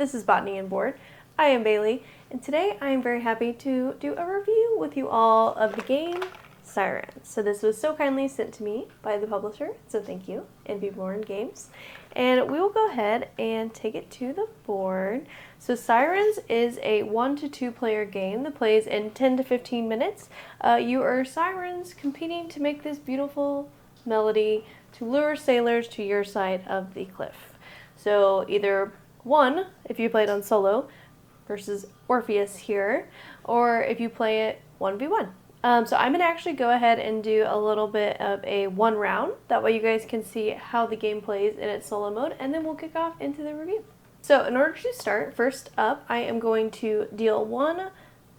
this is Botany and Board. I am Bailey, and today I am very happy to do a review with you all of the game Sirens. So this was so kindly sent to me by the publisher, so thank you, Born Games. And we will go ahead and take it to the board. So Sirens is a 1 to 2 player game that plays in 10 to 15 minutes. You are sirens competing to make this beautiful melody to lure sailors to your side of the cliff. So either one, if you play it on solo, versus Orpheus here, or if you play it 1v1. So I'm going to actually go ahead and do a little bit of a one round. That way you guys can see how the game plays in its solo mode, and then we'll kick off into the review. So in order to start, first up, I am going to deal one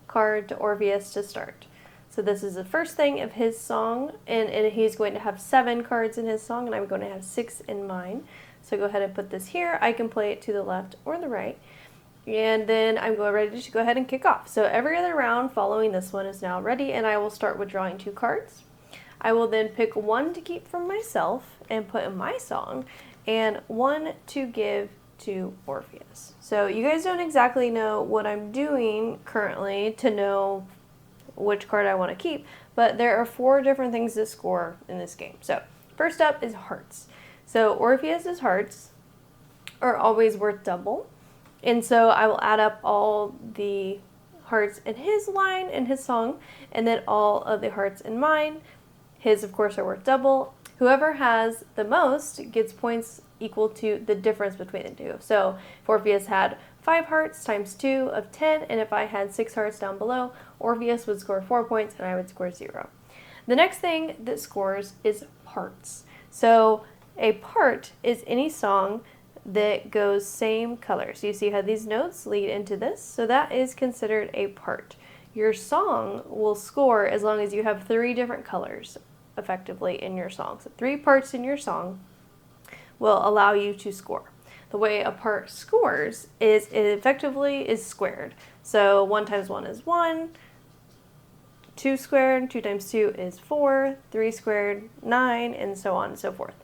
card to Orpheus to start. So this is the first thing of his song, and he's going to have 7 cards in his song, and I'm going to have 6 in mine. So go ahead and put this here. I can play it to the left or the right. And then I'm ready to go ahead and kick off. So every other round following this one is now ready, and I will start with drawing 2 cards. I will then pick one to keep for myself and put in my song, and one to give to Orpheus. So you guys don't exactly know what I'm doing currently to know which card I want to keep, but there are 4 different things to score in this game. So first up is hearts. So Orpheus's hearts are always worth double. And so I will add up all the hearts in his line in his song, and then all of the hearts in mine. His, of course, are worth double. Whoever has the most gets points equal to the difference between the two. So if Orpheus had 5 hearts times 2 of 10, and if I had 6 hearts down below, Orpheus would score 4 points and I would score 0. The next thing that scores is parts. So a part is any song that goes same color. So you see how these notes lead into this? So that is considered a part. Your song will score as long as you have 3 different colors effectively in your song. So 3 parts in your song will allow you to score. The way a part scores is it effectively is squared. So 1 times 1 is 1, 2 squared, 2 times 2 is 4, 3 squared, 9, and so on and so forth.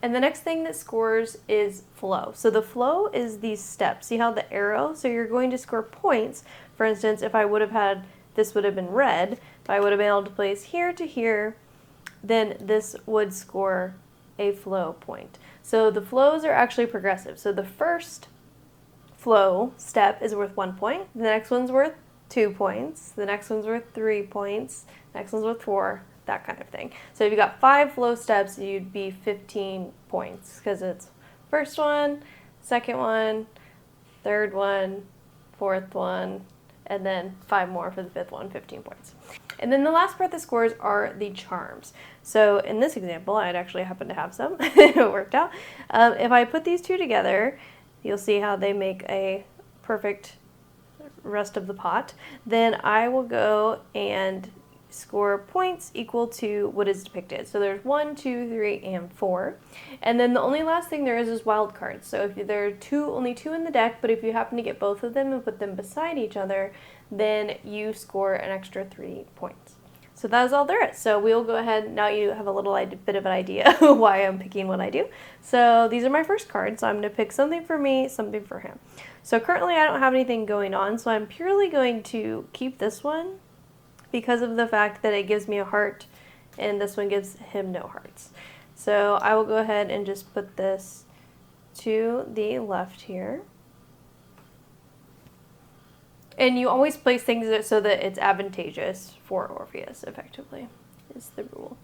And the next thing that scores is flow. So the flow is these steps. See how the arrow? So you're going to score points. For instance, if I would have had, this would have been red, if I would have been able to place here to here, then this would score a flow point. So the flows are actually progressive. So the first flow step is worth 1 point. The next one's worth 2 points. The next one's worth 3 points. The next one's worth 4. That kind of thing. So if you got 5 flow steps, you'd be 15 points because it's first one, second one, third one, fourth one, and then 5 more for the 5th one, 15 points. And then the last part that scores are the charms. So in this example, I'd actually happen to have some. It worked out. If I put these 2 together, you'll see how they make a perfect rest of the pot. Then I will go and score points equal to what is depicted. So there's 1, 2, 3, and 4. And then the only last thing there is wild cards. So if there are only 2 in the deck, but if you happen to get both of them and put them beside each other, then you score an extra 3 points. So that is all there is. So we'll go ahead, now you have a little bit of an idea why I'm picking what I do. So these are my first cards. So I'm going to pick something for me, something for him. So currently I don't have anything going on, so I'm purely going to keep this one because of the fact that it gives me a heart and this one gives him no hearts. So I will go ahead and just put this to the left here. And you always place things so that it's advantageous for Orpheus, effectively, is the rule.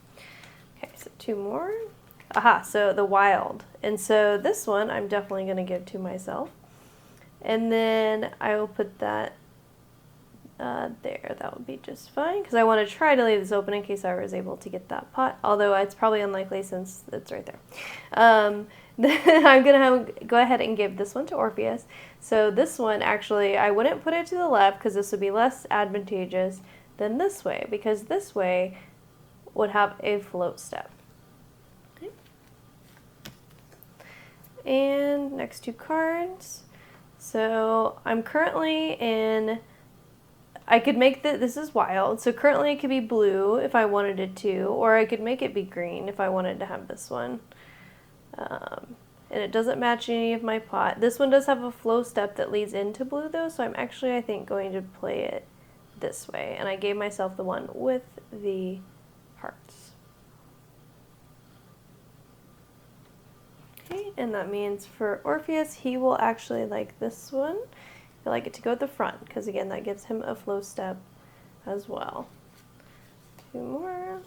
Okay, so 2 more. Aha, so the wild. And so this one I'm definitely going to give to myself. And then I will put that there. That would be just fine because I want to try to leave this open in case I was able to get that pot, although it's probably unlikely since it's right there. Then I'm going to go ahead and give this one to Orpheus. So this one, actually, I wouldn't put it to the left because this would be less advantageous than this way, because this way would have a float step. Okay. And next 2 cards. So I'm currently in, I could make this is wild, so currently it could be blue if I wanted it to, or I could make it be green if I wanted to have this one. and it doesn't match any of my pot. This one does have a flow step that leads into blue though, so I'm actually, I think, going to play it this way. And I gave myself the one with the hearts. Okay, and that means for Orpheus, he will actually like this one. I like it to go at the front, because again, that gives him a flow step as well. 2 more.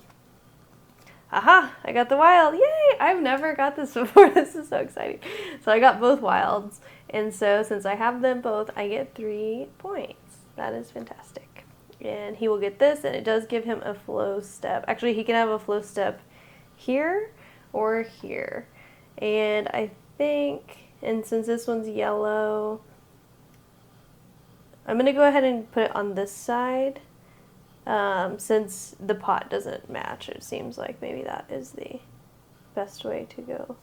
Aha! I got the wild. Yay! I've never got this before. This is so exciting. So I got both wilds. And so since I have them both, I get 3 points. That is fantastic. And he will get this, and it does give him a flow step. Actually, he can have a flow step here or here. And I think, and since this one's yellow, I'm going to go ahead and put it on this side. Since the pot doesn't match, it seems like maybe that is the best way to go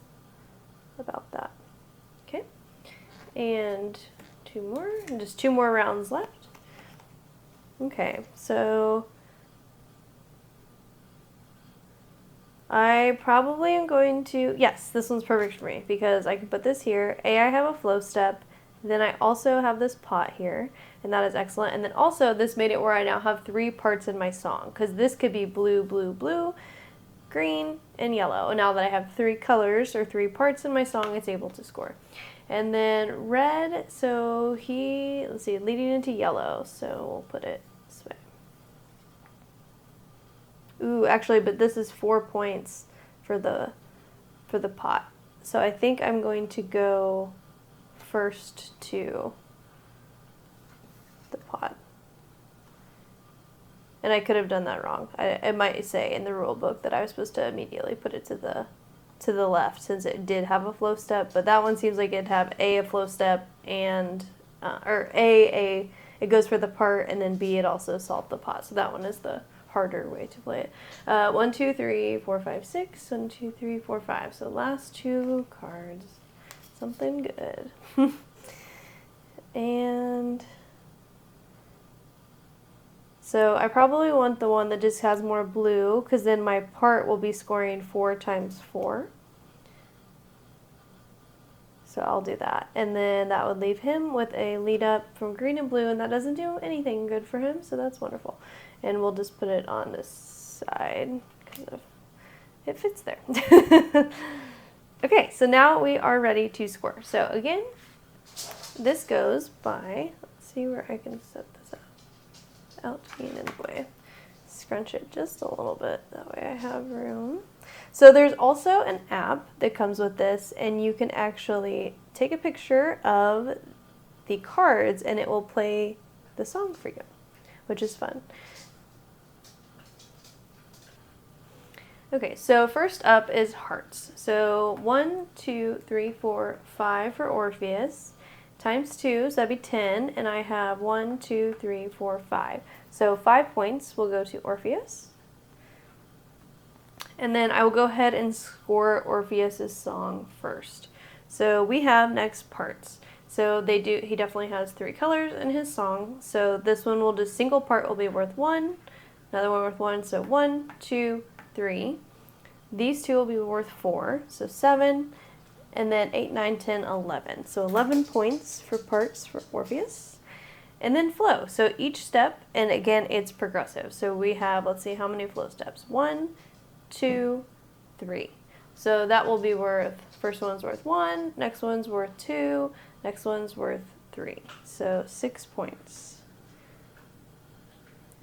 about that. Okay, and 2 more, and just 2 more rounds left. Okay, so I probably am going to, yes, this one's perfect for me because I can put this here. I have a flow step. Then I also have this pot here, and that is excellent. And then also this made it where I now have 3 parts in my song, because this could be blue, blue, blue, green, and yellow. And now that I have 3 colors or 3 parts in my song, it's able to score. And then red, so let's see, leading into yellow, so we'll put it this way. Ooh, actually, but this is 4 points for the pot. So I think I'm going to go first to the pot. And I could have done that wrong. It might say in the rule book that I was supposed to immediately put it to the left, since it did have a flow step, but that one seems like it'd have a flow step and or it goes for the part, and then B, it also solved the pot. So that one is the harder way to play it. 1, 2, 3, 4, 5, 6. 1, 2, 3, 4, 5. So last 2 cards. Something good. And so I probably want the one that just has more blue, because then my part will be scoring 4 times 4. So I'll do that. And then that would leave him with a lead up from green and blue, and that doesn't do anything good for him, so that's wonderful. And we'll just put it on this side, because it fits there. Okay, so now we are ready to score. So again, this goes by, let's see where I can set this out in the way. Scrunch it just a little bit, that way I have room. So there's also an app that comes with this, and you can actually take a picture of the cards and it will play the song for you, which is fun. Okay, so first up is hearts. So 1, 2, 3, 4, 5 for Orpheus, times 2, so that'd be 10, and I have 1, 2, 3, 4, 5. So 5 points will go to Orpheus. And then I will go ahead and score Orpheus's song first. So we have next parts. So he definitely has 3 colors in his song. So this one will just, single part will be worth 1, another one worth 1, so 1, 2, 3. These 2 will be worth 4, so 7, and then 8, 9, 10, 11. So 11 points for parts for Orpheus. And then flow. So each step, and again, it's progressive. So we have, let's see how many flow steps. 1, 2, 3. So that will be worth, first one's worth 1, next one's worth 2, next one's worth 3. So 6 points.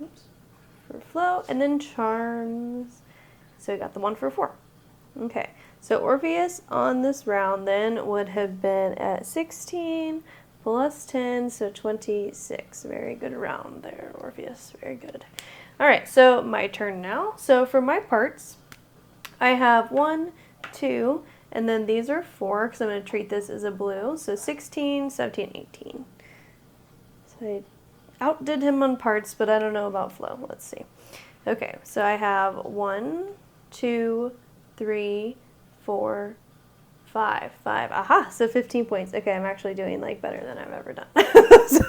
Oops. For flow, and then charms. So we got the 1 for 4. Okay, so Orpheus on this round then would have been at 16 plus 10, so 26. Very good round there, Orpheus. Very good. All right, so my turn now. So for my parts, I have 1, 2, and then these are 4, because I'm going to treat this as a blue. So 16, 17, 18. So I outdid him on parts, but I don't know about flow. Let's see. Okay, so I have 1, 2, 3, 4, 5. Aha, so 15 points. Okay, I'm actually doing like better than I've ever done. So,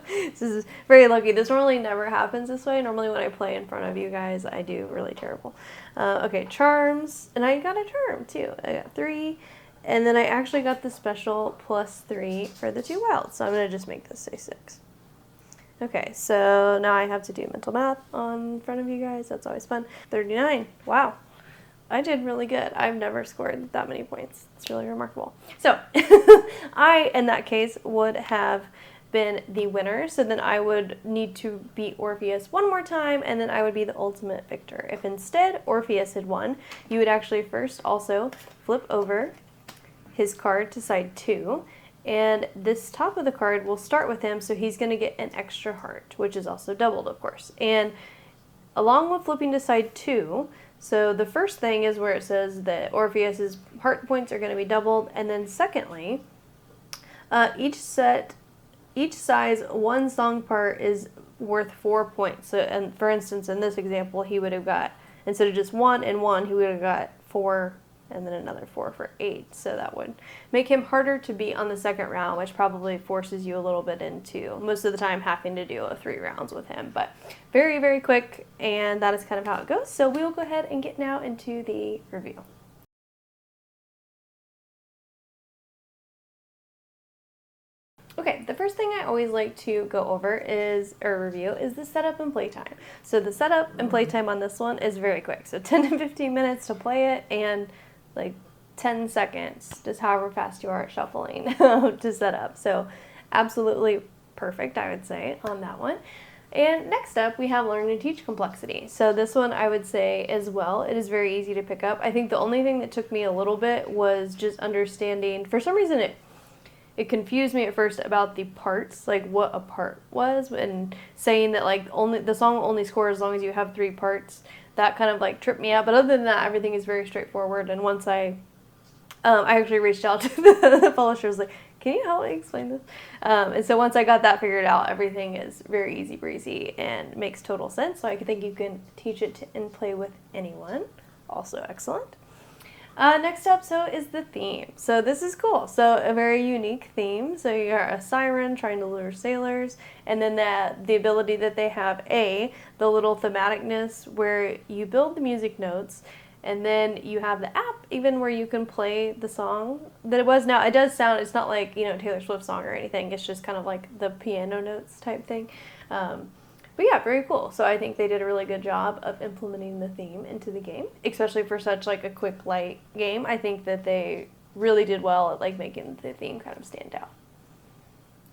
this is very lucky. This normally never happens this way. Normally when I play in front of you guys, I do really terrible. Okay, charms, and I got a charm too. I got 3, And then I actually got the special +3 for the 2 wilds, so I'm going to just make this say 6. Okay, so now I have to do mental math in front of you guys. That's always fun. 39. Wow. I did really good. I've never scored that many points. It's really remarkable. So I, in that case, would have been the winner. So then I would need to beat Orpheus one more time, and then I would be the ultimate victor. If instead Orpheus had won, you would actually first also flip over his card to side 2. And this top of the card will start with him, so he's going to get an extra heart, which is also doubled, of course. And along with flipping to side 2, so the first thing is where it says that Orpheus's heart points are going to be doubled, and then secondly, each size one song part is worth 4 points. So, and for instance, in this example, he would have got, instead of just 1 and 1, he would have got 4 and then another 4 for 8. So that would make him harder to beat on the second round, which probably forces you a little bit into, most of the time, having to do 3 rounds with him. But very, very quick, and that is kind of how it goes. So we will go ahead and get now into the review. Okay, the first thing I always like to go over or review is the setup and playtime. So the setup and playtime on this one is very quick. So 10 to 15 minutes to play it, and like 10 seconds, just however fast you are at shuffling to set up. So absolutely perfect, I would say, on that one. And next up, we have Learn and Teach complexity. So this one, I would say as well, it is very easy to pick up. I think the only thing that took me a little bit was just understanding, for some reason it confused me at first about the parts, like what a part was, and saying that like the song only scores as long as you have 3 parts. That kind of like tripped me out. But other than that, everything is very straightforward. And once I actually reached out to the publisher, was like, can you help me explain this? And so once I got that figured out, everything is very easy breezy and makes total sense. So I think you can teach it and play with anyone. Also excellent. Next up, is the theme. So this is cool. So a very unique theme. So you are a siren trying to lure sailors, and then the ability that they have, the little thematicness where you build the music notes, and then you have the app even where you can play the song that it was. Now it does sound, it's not like, Taylor Swift song or anything. It's just kind of like the piano notes type thing. But yeah, very cool. So I think they did a really good job of implementing the theme into the game, especially for such like a quick, light game. I think that they really did well at like making the theme kind of stand out.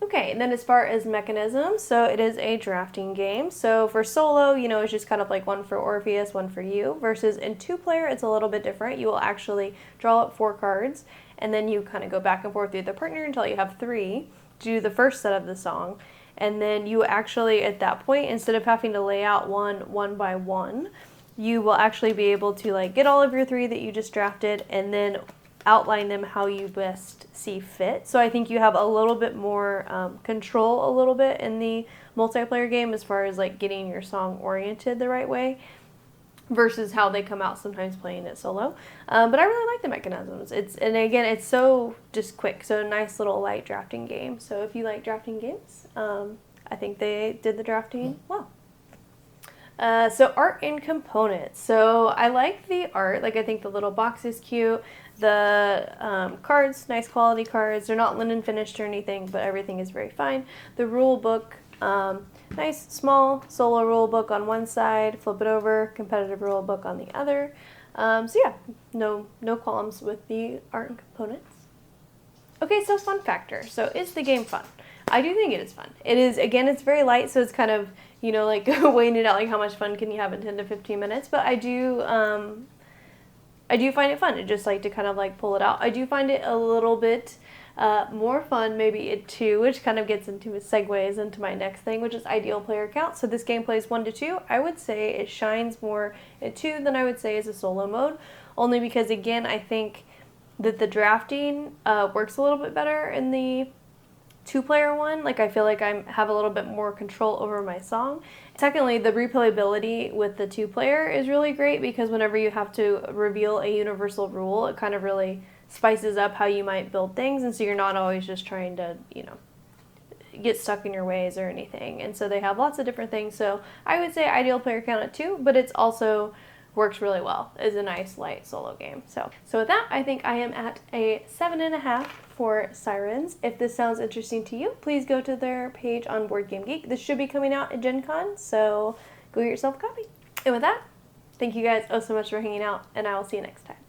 Okay, and then as far as mechanisms, so it is a drafting game. So for solo, it's just kind of like one for Orpheus, one for you, versus in 2-player, it's a little bit different. You will actually draw up 4 cards, and then you kind of go back and forth with the partner until you have 3 to do the first set of the song. And then you actually, at that point, instead of having to lay out one by one, you will actually be able to like get all of your 3 that you just drafted and then outline them how you best see fit. So I think you have a little bit more control a little bit in the multiplayer game as far as like getting your song oriented the right way versus how they come out sometimes playing it solo. But I really like the mechanisms. And again, it's so just quick. So a nice little light drafting game. So if you like drafting games, I think they did the drafting well. So art and components. So I like the art. Like I think the little box is cute. The cards, nice quality cards. They're not linen finished or anything, but everything is very fine. The rule book, nice small solo rule book on one side, flip it over, competitive rule book on the other. So yeah, no qualms with the art and components. Okay, so fun factor. So is the game fun? I do think it is fun. It is, again, it's very light, so it's kind of, like weighing it out, like how much fun can you have in 10 to 15 minutes, but I do find it fun. I just like to kind of like pull it out. I do find it a little bit more fun maybe at 2, which kind of gets into segues into my next thing, which is ideal player count. So this game plays 1 to 2. I would say it shines more at 2 than I would say as a solo mode, only because, again, I think that the drafting works a little bit better in the 2-player one. Like I feel like I have a little bit more control over my song. Secondly, the replayability with the 2-player is really great because whenever you have to reveal a universal rule, it kind of really spices up how you might build things, and so you're not always just trying to, get stuck in your ways or anything. And so they have lots of different things. So I would say ideal player count at 2, but it's also works really well. It's a nice light solo game. So with that, I think I am at a 7.5 for Sirens. If this sounds interesting to you, please go to their page on Board Game Geek. This should be coming out at Gen Con, so go get yourself a copy. And with that, thank you guys so much for hanging out, and I will see you next time.